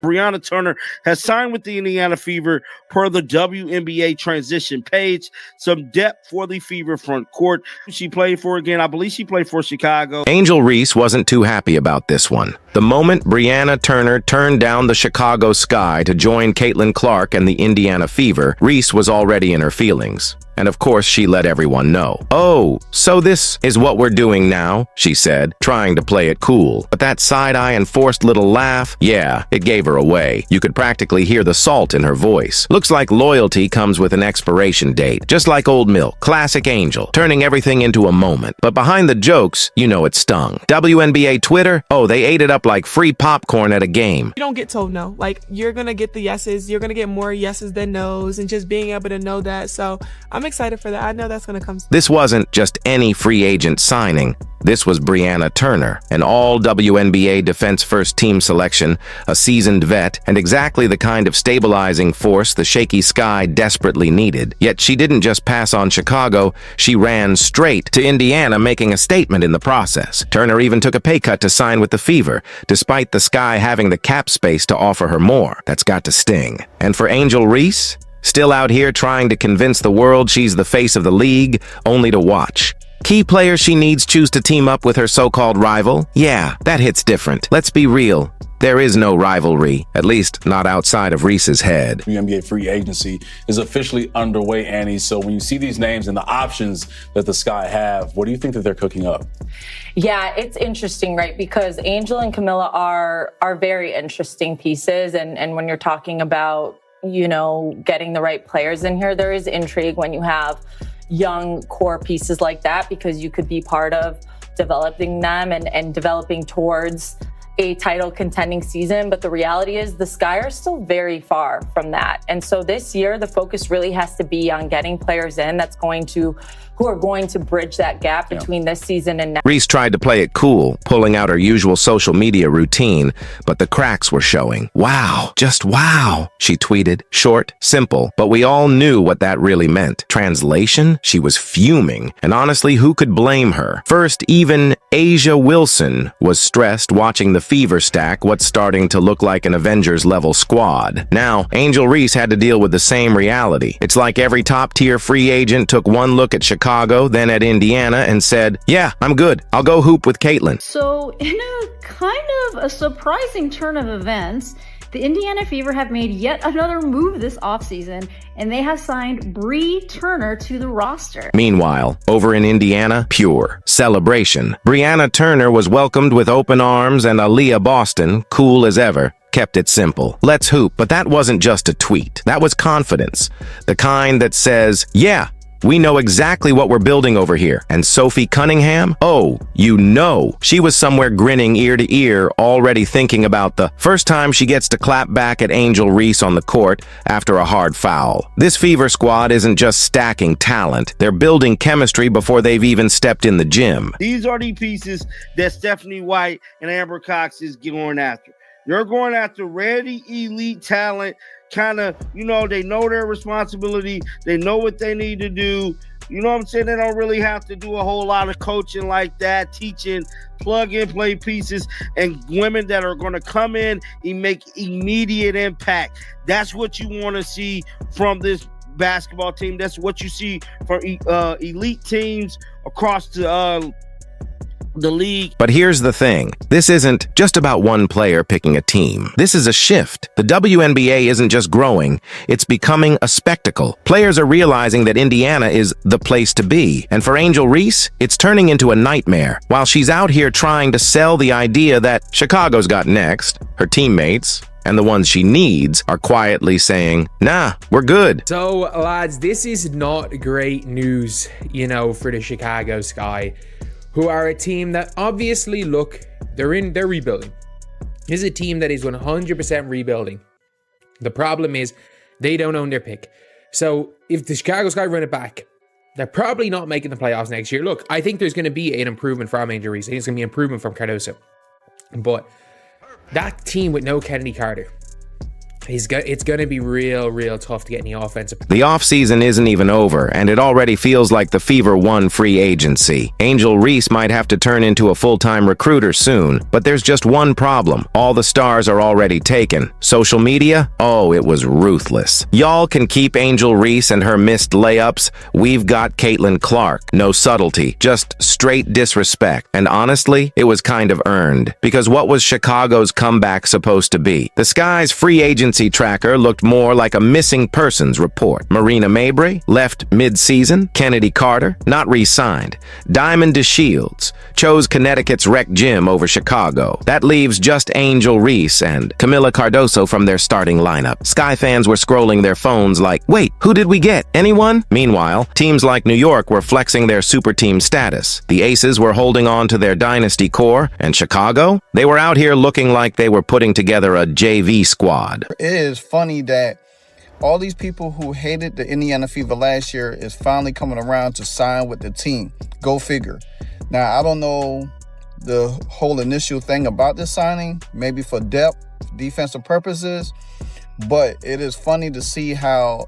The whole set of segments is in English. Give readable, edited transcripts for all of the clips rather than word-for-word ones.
Brianna Turner has signed with the Indiana Fever per the WNBA transition page. Some depth for the Fever front court. She played for, again, I believe she played for Chicago. Angel Reese wasn't too happy about this one. The moment Brianna Turner turned down the Chicago sky to join Caitlin Clark and the Indiana Fever, Reese was already in her feelings. And of course, she let everyone know. "Oh, so this is what we're doing now," she said, trying to play it cool. But that side-eye and forced little laugh, yeah, it gave her away. You could practically hear the salt in her voice. Looks like loyalty comes with an expiration date. Just like old milk, classic Angel, turning everything into a moment. But behind the jokes, you know it stung. WNBA Twitter, oh, they ate it up like free popcorn at a game. You don't get told no. Like, you're gonna get the yeses. You're gonna get more yeses than nos, and just being able to know that. So I'm excited for that. I know that's going to come. This wasn't just any free agent signing. This was Brianna Turner, an all-WNBA defense first-team selection, a seasoned vet, and exactly the kind of stabilizing force the shaky sky desperately needed. Yet she didn't just pass on Chicago, she ran straight to Indiana, making a statement in the process. Turner even took a pay cut to sign with the Fever, despite the sky having the cap space to offer her more. That's got to sting. And for Angel Reese, still out here trying to convince the world she's the face of the league, only to watch key players she needs choose to team up with her so-called rival? Yeah, that hits different. Let's be real. There is no rivalry, at least not outside of Reese's head. WNBA free agency is officially underway, Annie. So when you see these names and the options that the Sky have, what do you think that they're cooking up? Yeah, it's interesting, right? Because Angel and Camilla are very interesting pieces. And when you're talking about, you know, getting the right players in here, there is intrigue when you have young core pieces like that, because you could be part of developing them and developing towards a title contending season. But the reality is the Sky are still very far from that. And so this year, the focus really has to be on getting players in who are going to bridge that gap between this season and next. Reese tried to play it cool, pulling out her usual social media routine, but the cracks were showing. "Wow, just wow," she tweeted. Short, simple, but we all knew what that really meant. Translation? She was fuming, and honestly, who could blame her? First, even Asia Wilson was stressed watching the Fever stack what's starting to look like an Avengers-level squad. Now, Angel Reese had to deal with the same reality. It's like every top-tier free agent took one look at Chicago, then at Indiana, and said, "Yeah, I'm good. I'll go hoop with Caitlin." So, in a kind of a surprising turn of events, the Indiana Fever have made yet another move this offseason, and they have signed Bree Turner to the roster. Meanwhile, over in Indiana, pure celebration. Brianna Turner was welcomed with open arms, and Aaliyah Boston, cool as ever, kept it simple. "Let's hoop." But that wasn't just a tweet. That was confidence. The kind that says, "Yeah, we know exactly what we're building over here." And Sophie Cunningham? Oh, you know, she was somewhere grinning ear to ear, already thinking about the first time she gets to clap back at Angel Reese on the court after a hard foul. This Fever squad isn't just stacking talent. They're building chemistry before they've even stepped in the gym. These are the pieces that Stephanie White and Amber Cox is going after. They're going after ready elite talent. Kind of, you know, they know their responsibility. They know what they need to do. You know what I'm saying? They don't really have to do a whole lot of coaching like that, teaching plug-and-play pieces and women that are going to come in and make immediate impact. That's what you want to see from this basketball team. That's what you see from elite teams across the league. But here's the thing. This isn't just about one player picking a team. This is a shift. The WNBA isn't just growing, it's becoming a spectacle. Players are realizing that Indiana is the place to be. And for Angel Reese, it's turning into a nightmare. While she's out here trying to sell the idea that Chicago's got next, her teammates and the ones she needs are quietly saying, "Nah, we're good." So, lads, this is not great news, you know, for the Chicago Sky, who are a team that obviously, look, they're rebuilding. This is a team that is 100% rebuilding. The problem is they don't own their pick. So if the Chicago Sky run it back, they're probably not making the playoffs next year. Look, I think there's going to be an improvement from Angel Reese. I think it's going to be an improvement from Cardoso. But that team with no Kennedy Carter it's going to be real tough to get any offensive. The offseason isn't even over, and it already feels like the Fever won free agency. Angel Reese might have to turn into a full-time recruiter soon, but there's just one problem. All the stars are already taken. Social media? Oh, it was ruthless. Y'all can keep Angel Reese and her missed layups. We've got Caitlin Clark. No subtlety, just straight disrespect. And honestly, it was kind of earned. Because what was Chicago's comeback supposed to be? The Sky's free agency tracker looked more like a missing persons report. Marina Mabry left mid-season. Kennedy Carter not re-signed. Diamond DeShields chose Connecticut's Rec Gym over Chicago. That leaves just Angel Reese and Camila Cardoso from their starting lineup. Sky fans were scrolling their phones like, wait, who did we get? Anyone? Meanwhile, teams like New York were flexing their super team status. The Aces were holding on to their dynasty core, and Chicago? They were out here looking like they were putting together a JV squad. It is funny that all these people who hated the Indiana Fever last year is finally coming around to sign with the team. Go figure. Now, I don't know the whole initial thing about this signing, maybe for depth, defensive purposes, but it is funny to see how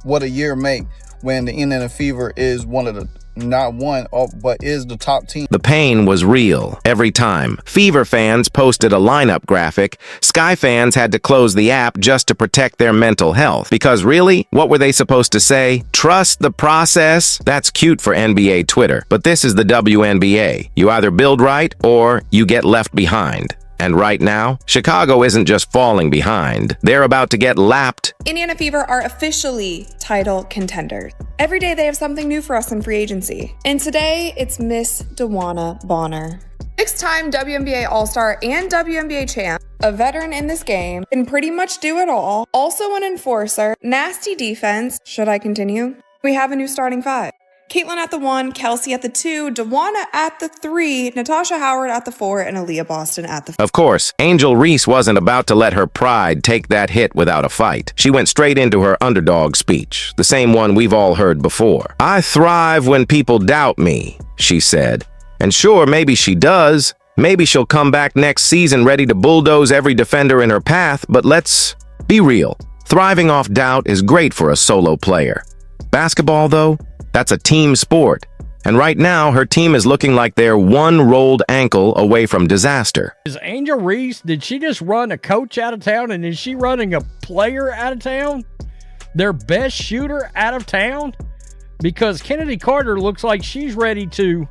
what a year make when the Indiana Fever is one of the but is the top team. The pain was real every time. Fever fans posted a lineup graphic. Sky fans had to close the app just to protect their mental health. Because really, what were they supposed to say? Trust the process? That's cute for NBA Twitter. But this is the WNBA. You either build right or you get left behind. And right now, Chicago isn't just falling behind. They're about to get lapped. Indiana Fever are officially title contenders. Every day they have something new for us in free agency. And today, it's Miss DeWanna Bonner. Six-time WNBA All-Star and WNBA champ, a veteran in this game, can pretty much do it all. Also an enforcer, nasty defense. Should I continue? We have a new starting five. Caitlin at the 1, Kelsey at the 2, DeWanna at the 3, Natasha Howard at the 4, and Aaliyah Boston at the 5. Of course, Angel Reese wasn't about to let her pride take that hit without a fight. She went straight into her underdog speech, the same one we've all heard before. I thrive when people doubt me, she said. And sure, maybe she does. Maybe she'll come back next season ready to bulldoze every defender in her path, but let's be real. Thriving off doubt is great for a solo player. Basketball, though? That's a team sport. And right now, her team is looking like they're one rolled ankle away from disaster. Is Angel Reese, did she just run a coach out of town, and is she running a player out of town? Their best shooter out of town? Because Kennedy Carter looks like she's ready to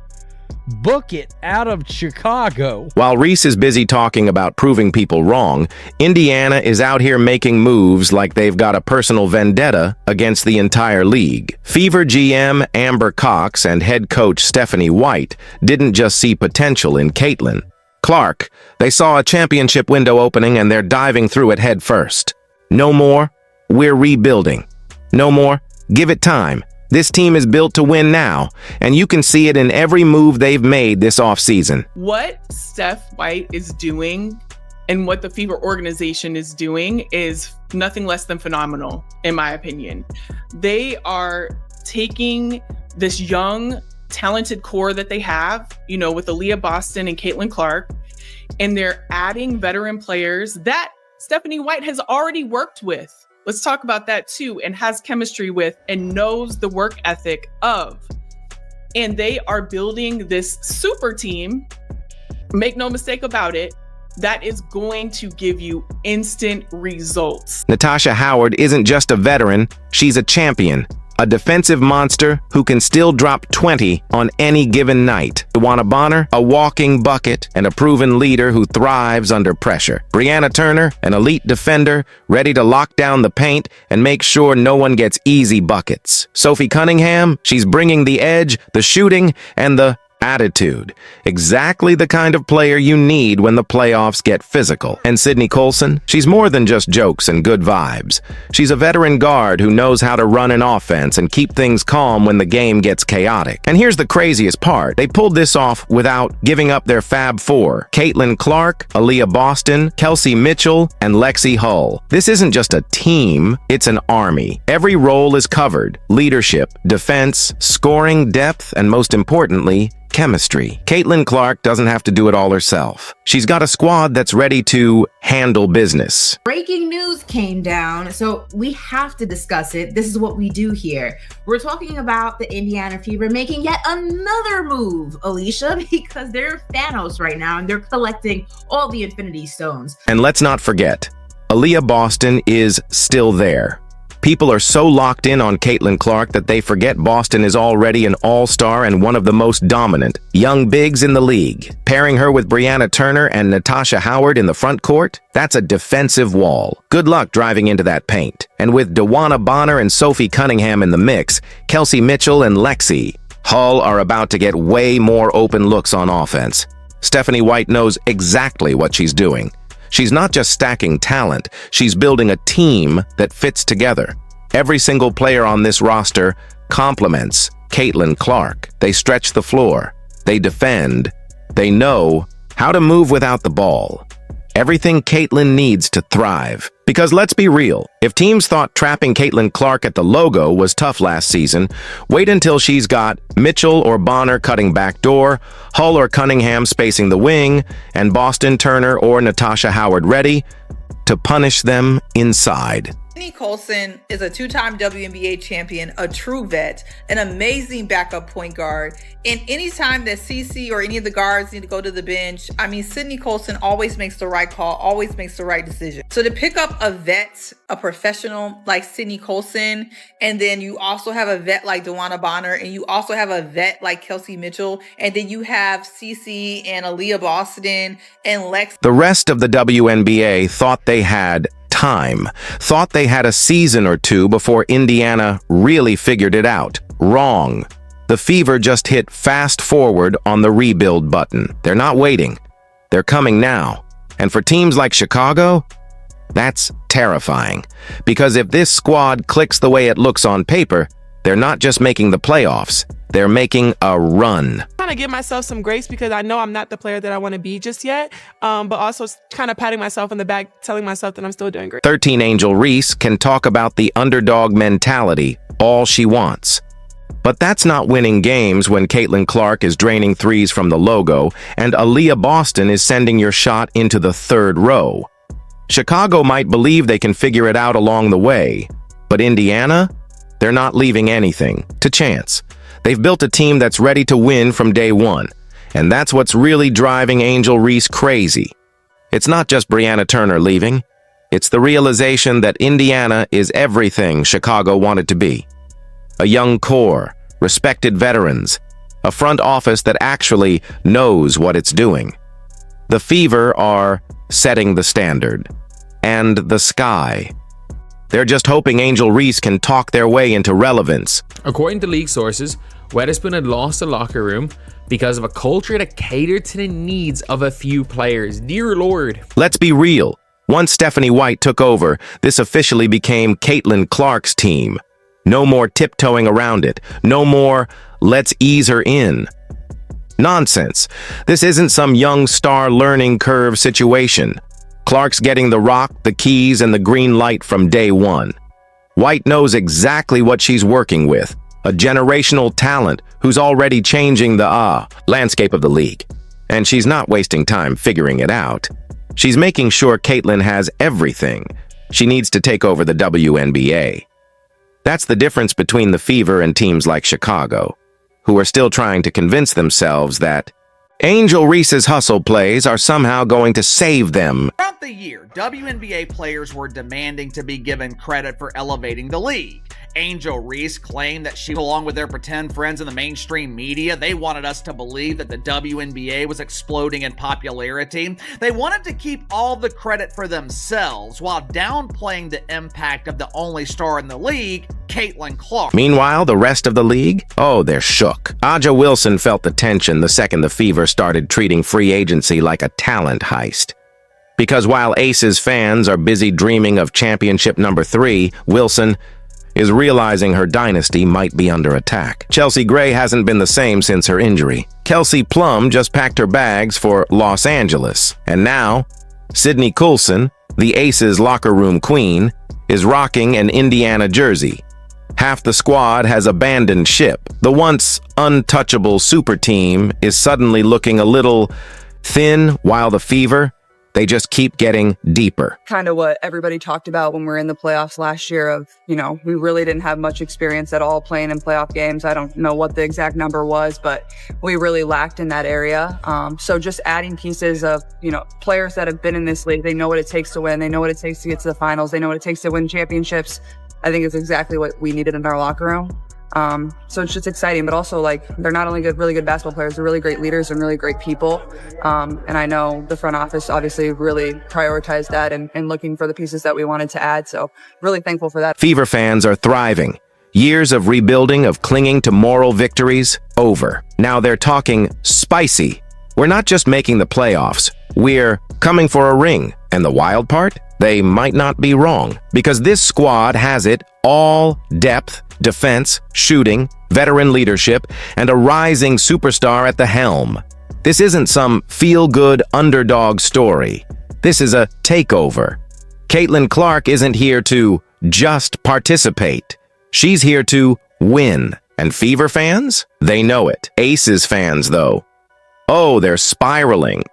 book it out of Chicago. While Reese is busy talking about proving people wrong, Indiana is out here making moves like they've got a personal vendetta against the entire league. Fever GM Amber Cox and head coach Stephanie White didn't just see potential in Caitlin Clark. They saw a championship window opening and they're diving through it head first. No more, we're rebuilding. No more, give it time. This team is built to win now, and you can see it in every move they've made this offseason. What Steph White is doing and what the Fever organization is doing is nothing less than phenomenal, in my opinion. They are taking this young, talented core that they have, you know, with Aaliyah Boston and Caitlin Clark, and they're adding veteran players that Stephanie White has already worked with. Let's talk about that too, and has chemistry with and knows the work ethic of. And they are building this super team, make no mistake about it, that is going to give you instant results. Natasha Howard isn't just a veteran, she's a champion. A defensive monster who can still drop 20 on any given night. DeWanna Bonner, a walking bucket and a proven leader who thrives under pressure. Brianna Turner, an elite defender, ready to lock down the paint and make sure no one gets easy buckets. Sophie Cunningham, she's bringing the edge, the shooting, and the attitude. Exactly the kind of player you need when the playoffs get physical. And Sydney Colson, she's more than just jokes and good vibes. She's a veteran guard who knows how to run an offense and keep things calm when the game gets chaotic. And here's the craziest part. They pulled this off without giving up their Fab Four. Caitlin Clark, Aaliyah Boston, Kelsey Mitchell, and Lexi Hull. This isn't just a team, it's an army. Every role is covered. Leadership, defense, scoring, depth, and most importantly, chemistry. Caitlin Clark doesn't have to do it all herself. She's got a squad that's ready to handle business. Breaking news came down, so we have to discuss it. This is what we do here. We're talking about the Indiana Fever making yet another move, Alicia, because they're Thanos right now and they're collecting all the Infinity Stones. And let's not forget, Aaliyah Boston is still there. People are so locked in on Caitlin Clark that they forget Boston is already an all-star and one of the most dominant young bigs in the league. Pairing her with Brianna Turner and Natasha Howard in the front court, that's a defensive wall. Good luck driving into that paint. And with DeWanna Bonner and Sophie Cunningham in the mix, Kelsey Mitchell and Lexi Hull are about to get way more open looks on offense. Stephanie White knows exactly what she's doing. She's not just stacking talent, she's building a team that fits together. Every single player on this roster complements Caitlin Clark. They stretch the floor, they defend, they know how to move without the ball. Everything Caitlin needs to thrive. Because let's be real, if teams thought trapping Caitlin Clark at the logo was tough last season, wait until she's got Mitchell or Bonner cutting back door, Hull or Cunningham spacing the wing, and Boston Turner or Natasha Howard ready to punish them inside. Sydney Colson is a two-time WNBA champion, a true vet, an amazing backup point guard. And anytime that CC or any of the guards need to go to the bench, I mean, Sydney Colson always makes the right call, always makes the right decision. So to pick up a vet, a professional like Sydney Colson, and then you also have a vet like DeWanna Bonner, and you also have a vet like Kelsey Mitchell, and then you have CC and Aaliyah Boston and Lex. The rest of the WNBA thought they had time, thought they had a season or two before Indiana really figured it out. Wrong. The Fever just hit fast forward on the rebuild button. They're not waiting. They're coming now. And for teams like Chicago, that's terrifying. Because if this squad clicks the way it looks on paper, they're not just making the playoffs, they're making a run. I'm trying to give myself some grace because I know I'm not the player that I want to be just yet, but also kind of patting myself in the back, telling myself that I'm still doing great. 13 Angel Reese can talk about the underdog mentality all she wants. But that's not winning games when Caitlin Clark is draining threes from the logo and Aaliyah Boston is sending your shot into the third row. Chicago might believe they can figure it out along the way, but Indiana? They're not leaving anything to chance. They've built a team that's ready to win from day one, and that's what's really driving Angel Reese crazy. It's not just Brianna Turner leaving. It's the realization that Indiana is everything Chicago wanted to be. A young core, respected veterans, a front office that actually knows what it's doing. The Fever are setting the standard, and the sky. They're just hoping Angel Reese can talk their way into relevance. According to league sources, Weatherspoon had lost the locker room because of a culture that catered to the needs of a few players. Dear Lord. Let's be real. Once Stephanie White took over, this officially became Caitlin Clark's team. No more tiptoeing around it. No more, let's ease her in. Nonsense. This isn't some young star learning curve situation. Clark's getting the rock, the keys, and the green light from day one. White knows exactly what she's working with. A generational talent who's already changing the landscape of the league. And she's not wasting time figuring it out. She's making sure Caitlin has everything she needs to take over the WNBA. That's the difference between the Fever and teams like Chicago, who are still trying to convince themselves that Angel Reese's hustle plays are somehow going to save them. Throughout the year, WNBA players were demanding to be given credit for elevating the league. Angel Reese claimed that she, along with their pretend friends in the mainstream media, they wanted us to believe that the WNBA was exploding in popularity. They wanted to keep all the credit for themselves while downplaying the impact of the only star in the league, Caitlin Clark. Meanwhile, the rest of the league? Oh, they're shook. Aja Wilson felt the tension the second the Fever started treating free agency like a talent heist. Because while Aces fans are busy dreaming of championship number 3, Wilson is realizing her dynasty might be under attack. Chelsea Gray hasn't been the same since her injury. Kelsey Plum just packed her bags for Los Angeles. And now, Sydney Coulson, the Aces locker room queen, is rocking an Indiana jersey. Half the squad has abandoned ship. The once untouchable super team is suddenly looking a little thin, while the Fever, they just keep getting deeper. Kind of what everybody talked about when we were in the playoffs last year of, we really didn't have much experience at all playing in playoff games. I don't know what the exact number was, but we really lacked in that area. So just adding pieces of, players that have been in this league, they know what it takes to win. They know what it takes to get to the finals. They know what it takes to win championships. I think it's exactly what we needed in our locker room. So it's just exciting, but also they're not only really good basketball players, they're really great leaders and really great people. And I know the front office obviously really prioritized that and looking for the pieces that we wanted to add. So really thankful for that. Fever fans are thriving. Years of rebuilding, of clinging to moral victories, over. Now they're talking spicy. We're not just making the playoffs. We're coming for a ring. And the wild part? They might not be wrong, because this squad has it all: depth, defense, shooting, veteran leadership, and a rising superstar at the helm. This isn't some feel-good underdog story. This is a takeover. Caitlin Clark isn't here to just participate. She's here to win. And Fever fans? They know it. Aces fans, though. Oh, they're spiraling.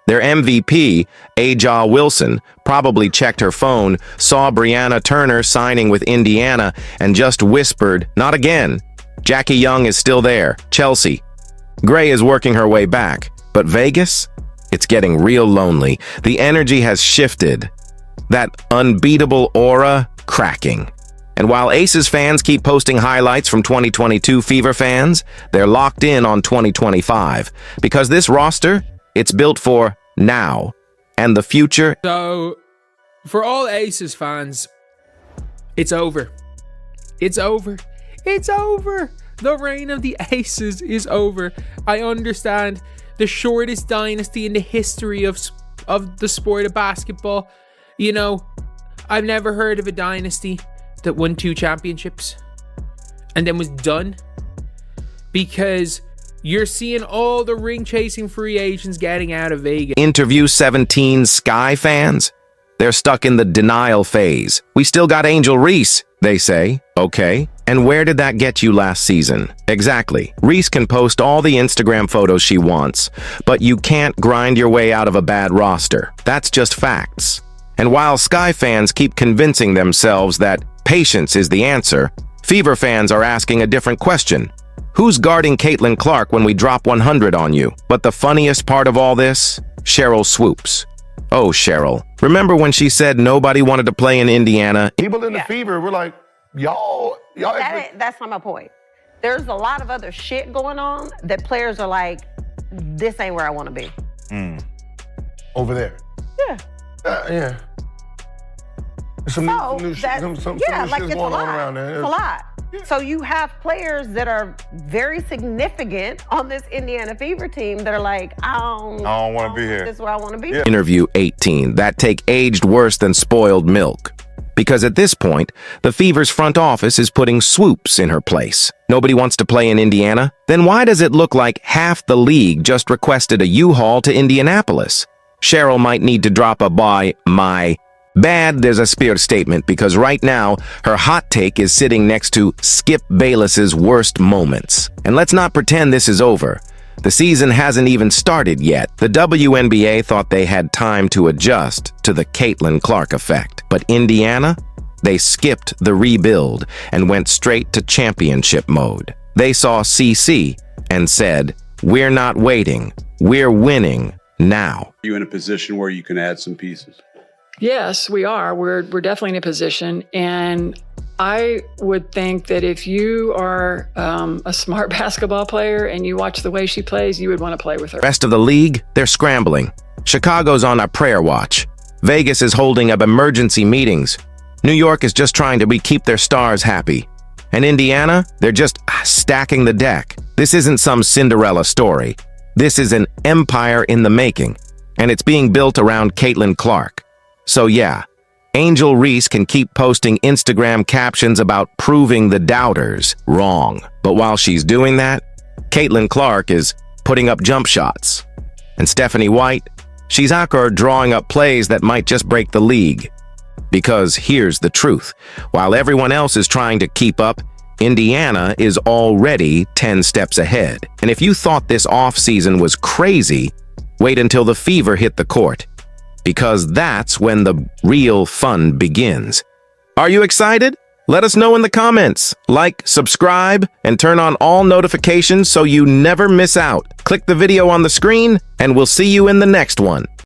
Their MVP, Aja Wilson, probably checked her phone, saw Brianna Turner signing with Indiana, and just whispered, "Not again." Jackie Young is still there. Chelsea. Gray is working her way back. But Vegas? It's getting real lonely. The energy has shifted. That unbeatable aura cracking. And while Aces fans keep posting highlights from 2022 Fever fans, they're locked in on 2025. Because this roster, it's built for now and the future. So, for all Aces fans, it's over. It's over. It's over. The reign of the Aces is over. I understand the shortest dynasty in the history of the sport of basketball. I've never heard of a dynasty that won 2 championships and then was done, because you're seeing all the ring-chasing free agents getting out of Vegas. Interview 17 Sky fans? They're stuck in the denial phase. We still got Angel Reese, they say. Okay. And where did that get you last season? Exactly. Reese can post all the Instagram photos she wants, but you can't grind your way out of a bad roster. That's just facts. And while Sky fans keep convincing themselves that patience is the answer, Fever fans are asking a different question. Who's guarding Caitlin Clark when we drop 100 on you? But the funniest part of all this? Cheryl swoops. Oh, Cheryl. Remember when she said nobody wanted to play in Indiana? People in the Fever were like, y'all. That's not my point. There's a lot of other shit going on that players are like, this ain't where I want to be. Over there. Yeah. Yeah. Some new shit going on around there. It's a lot. So you have players that are very significant on this Indiana Fever team that are like, I don't want to be here. This is where I want to be. Yeah. Interview 18, that take aged worse than spoiled milk. Because at this point, the Fever's front office is putting Swoops in her place. Nobody wants to play in Indiana? Then why does it look like half the league just requested a U-Haul to Indianapolis? Cheryl might need to drop a "by my bad there's a spear" statement, because right now, her hot take is sitting next to Skip Bayless's worst moments. And let's not pretend this is over. The season hasn't even started yet. The WNBA thought they had time to adjust to the Caitlin Clark effect. But Indiana? They skipped the rebuild and went straight to championship mode. They saw CC and said, "We're not waiting. We're winning now." Are you in a position where you can add some pieces? Yes, we are. We're definitely in a position. And I would think that if you are a smart basketball player and you watch the way she plays, you would want to play with her. Rest of the league, they're scrambling. Chicago's on a prayer watch. Vegas is holding up emergency meetings. New York is just trying to keep their stars happy. And Indiana, they're just stacking the deck. This isn't some Cinderella story. This is an empire in the making. And it's being built around Caitlin Clark. So yeah, Angel Reese can keep posting Instagram captions about proving the doubters wrong. But while she's doing that, Caitlin Clark is putting up jump shots. And Stephanie White, she's out there drawing up plays that might just break the league. Because here's the truth. While everyone else is trying to keep up, Indiana is already 10 steps ahead. And if you thought this offseason was crazy, wait until the Fever hit the court. Because that's when the real fun begins. Are you excited? Let us know in the comments. Like, subscribe, and turn on all notifications so you never miss out. Click the video on the screen, and we'll see you in the next one.